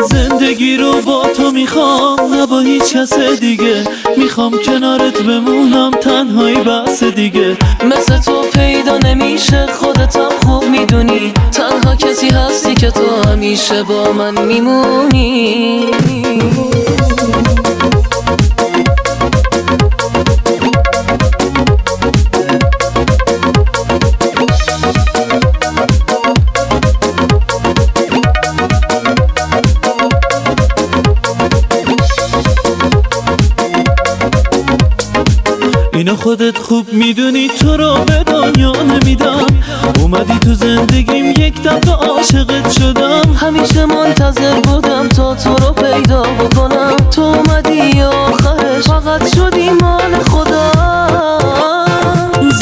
زندگی رو با تو میخوام، نه با هیچ کس دیگه. میخوام کنارت بمونم، تنهایی بس دیگه. مثل تو پیدا نمیشه، خودتم خوب میدونی. تنها کسی هستی که تو همیشه با من میمونی. اینو خودت خوب میدونی، تو رو به دنیا نمیدم. اومدی تو زندگیم، یک دفعه عاشقت شدم. همیشه منتظر بودم تا تو رو پیدا بکنم. تو اومدی آخرش فقط شدی مال خدا.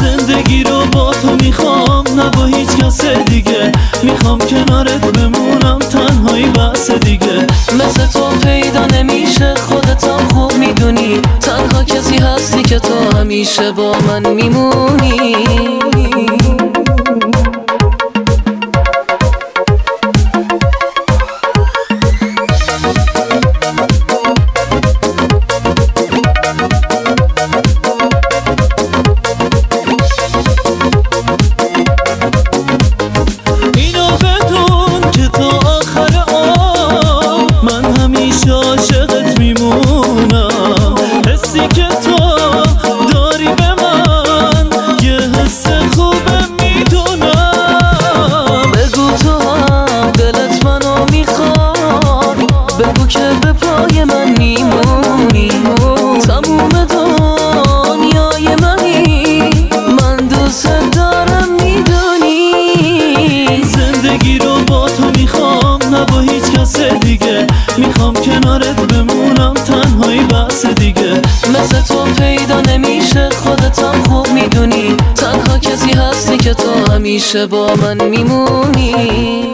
زندگی رو با تو میخوام، نه با هیچ کس دیگه. میخوام کنارت بمونم، تنهایی بس دیگه. مثل تو پیدا نمیشه، خودتم خوب میدونی. تنها کسی هستی که تو همیشه با من میمونی. عاشقت میمونم. حسی که تو داری به من یه حس خوبه میدونم. بگو تو هم دلت منو میخواد، بگو که به پای من میمونی. تموم دنیای منی، من دوست دارم میدونی. زندگی رو با تو میخوام، نه با هیچ کس دیگه. میخوام کنارت بمونم، تنهایی بس دیگه. مثل تو پیدا نمیشه، خودتم خوب میدونی. تنها کسی هستی که تو همیشه با من میمونی.